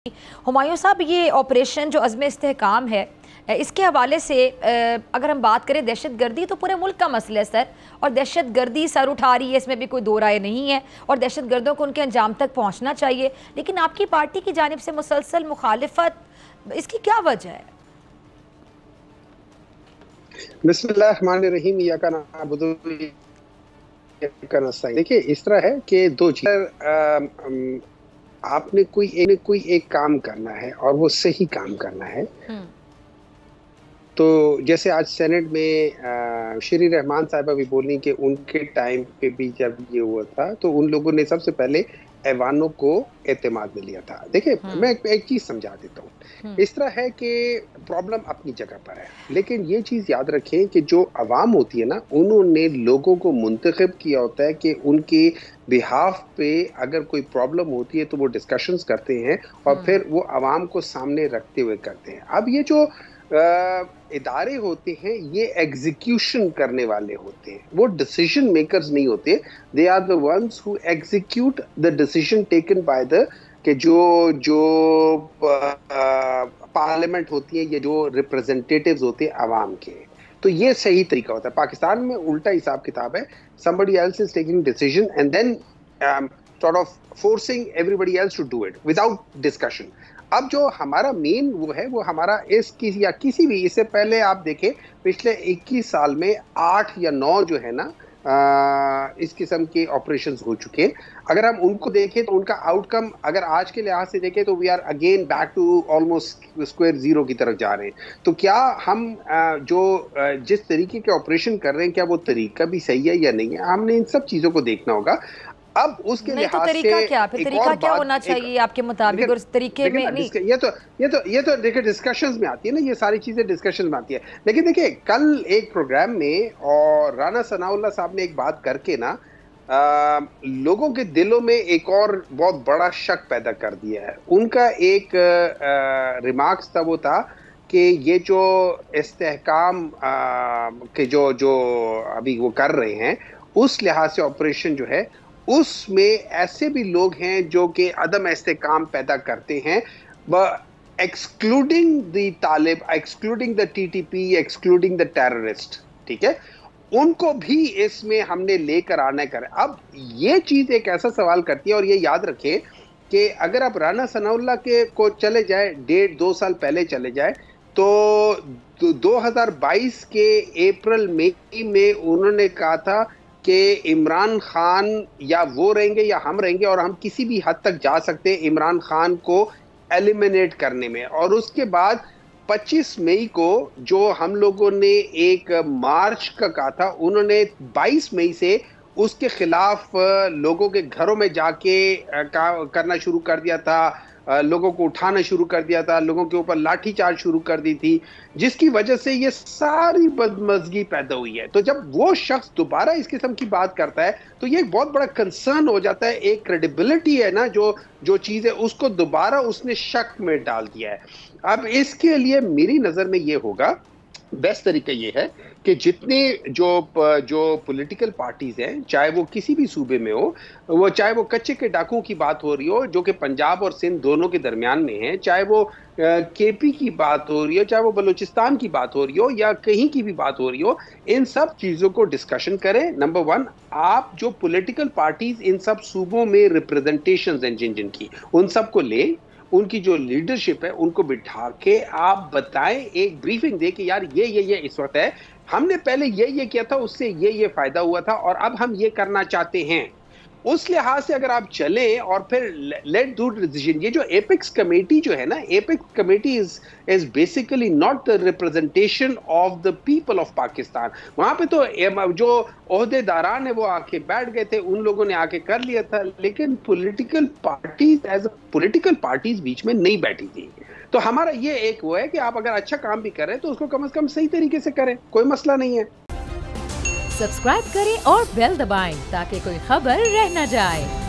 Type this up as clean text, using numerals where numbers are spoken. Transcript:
हुमायूं साहब, ये ऑपरेशन जो अज़्म इस्तेहकाम है, इसके हवाले से अगर हम बात करें, दहशत गर्दी तो पूरे मुल्क का मसला है सर, और दहशत गर्दी सर उठा रही है, इसमें भी कोई दो राय नहीं है, और दहशत गर्दों को उनके अंजाम तक पहुंचना चाहिए, लेकिन आपकी पार्टी की जानिब से मुसलसल मुखालिफत, इसकी क्या वजह है? बिस्मिल्लाहिर्रहमानिर्रहीम। देखिए, इस तरह है कि दो चीज़, आपने कोई एक काम करना है और वो सही काम करना है। तो जैसे आज सेनेट में श्री रहमान साहिबा भी बोली कि उनके टाइम पे भी जब ये हुआ था तो उन लोगों ने सबसे पहले ऐवानों को एतमाद में लिया था। देखिए, मैं एक चीज़ समझा देता हूँ। इस तरह है कि प्रॉब्लम अपनी जगह पर है, लेकिन ये चीज़ याद रखें कि जो अवाम होती है ना, उन्होंने लोगों को मुंतखब किया होता है कि उनके बिहाफ पे अगर कोई प्रॉब्लम होती है तो वो डिस्कशंस करते हैं और फिर वो अवाम को सामने रखते हुए करते हैं। अब ये जो इदारे होते हैं, ये एग्जीक्यूशन करने वाले होते हैं, वो डिसीजन मेकर्स नहीं होते। They are the ones who execute the decision taken by the कि जो पार्लियामेंट होती है, ये जो रिप्रेजेंटेटिव्स होते हैं अवाम के, तो ये सही तरीका होता है। पाकिस्तान में उल्टा हिसाब किताब है। somebody else is taking decision and then sort of forcing everybody else to do it without discussion. अब जो हमारा मेन वो है, वो हमारा या किसी भी, इससे पहले आप देखें पिछले 21 साल में 8 या 9 जो है ना इस किस्म के ऑपरेशंस हो चुके हैं। अगर हम उनको देखें तो उनका आउटकम अगर आज के लिहाज से देखें तो we are again back to almost square zero की तरफ जा रहे हैं। तो क्या हम जिस तरीके के ऑपरेशन कर रहे हैं, क्या वो तरीका भी सही है या नहीं है, हमने इन सब चीज़ों को देखना होगा। अब उसके लिहाज से तरीका क्या होना चाहिए आपके मुताबिक, और इस तरीके में नहीं, ये तो देखिए डिस्कशंस में आती है ना, ये सारी चीजें डिस्कशन में आती है। लेकिन देखिए, कल एक प्रोग्राम में और राना सनाउल्लाह साहब ने एक बात करके ना लोगों के दिलों में एक और बहुत बड़ा शक पैदा कर दिया है। उनका एक रिमार्क्स था, वो था कि ये जो इस्तेहकाम के जो अभी वो कर रहे हैं, उस लिहाज से ऑपरेशन जो है उसमें ऐसे भी लोग हैं जो कि अदम इस्तेहकाम पैदा करते हैं, excluding the Talib, excluding the TTP, excluding the terrorist, ठीक है, उनको भी इसमें हमने लेकर आना कर। अब ये चीज़ एक ऐसा सवाल करती है, और ये याद रखें कि अगर आप राना सनाउल्लाह के को चले जाए 1.5-2 साल पहले चले जाए तो 2022 के अप्रैल मई में उन्होंने कहा था कि इमरान खान या वो रहेंगे या हम रहेंगे, और हम किसी भी हद तक जा सकते हैं इमरान खान को एलिमिनेट करने में। और उसके बाद 25 मई को जो हम लोगों ने एक मार्च का कहा था, उन्होंने 22 मई से उसके खिलाफ लोगों के घरों में जाके करना शुरू कर दिया था, लोगों को उठाना शुरू कर दिया था, लोगों के ऊपर लाठीचार्ज शुरू कर दी थी, जिसकी वजह से ये सारी बदमज़गी पैदा हुई है। तो जब वो शख्स दोबारा इस किस्म की बात करता है तो ये एक बहुत बड़ा कंसर्न हो जाता है। एक क्रेडिबिलिटी है ना, जो चीज़ है उसको दोबारा उसने शक में डाल दिया है। अब इसके लिए मेरी नज़र में ये होगा, बेस्ट तरीका ये है कि जितने जो पॉलिटिकल पार्टीज हैं, चाहे वो किसी भी सूबे में हो, वो चाहे वो कच्चे के डाकुओं की बात हो रही हो जो कि पंजाब और सिंध दोनों के दरमियान में है, चाहे वो केपी की बात हो रही हो, चाहे वो बलूचिस्तान की बात हो रही हो, या कहीं की भी बात हो रही हो, इन सब चीज़ों को डिस्कशन करें। नंबर 1, आप जो पॉलिटिकल पार्टीज इन सब सूबों में रिप्रेजेंटेशन हैं जिन की, उन सब को ले, उनकी जो लीडरशिप है उनको बिठा के आप बताएं, एक ब्रीफिंग दे कि यार ये इस वक्त है, हमने पहले ये किया था, उससे ये फायदा हुआ था, और अब हम ये करना चाहते हैं। उस लिहाज से अगर आप चलें और फिर लेट डू डिसीजन। ये जो एपेक्स कमेटी जो है ना, apex committee is basically not the representation of the people of Pakistan. वहां पे तो जो ओहदेदारान है वो आके बैठ गए थे, उन लोगों ने आके कर लिया था, लेकिन political parties as political parties बीच में नहीं बैठी थी। तो हमारा ये एक वो है कि आप अगर अच्छा काम भी करें तो उसको कम से कम सही तरीके से करें, कोई मसला नहीं है। सब्सक्राइब करें और बेल दबाएं ताकि कोई खबर रह न जाए।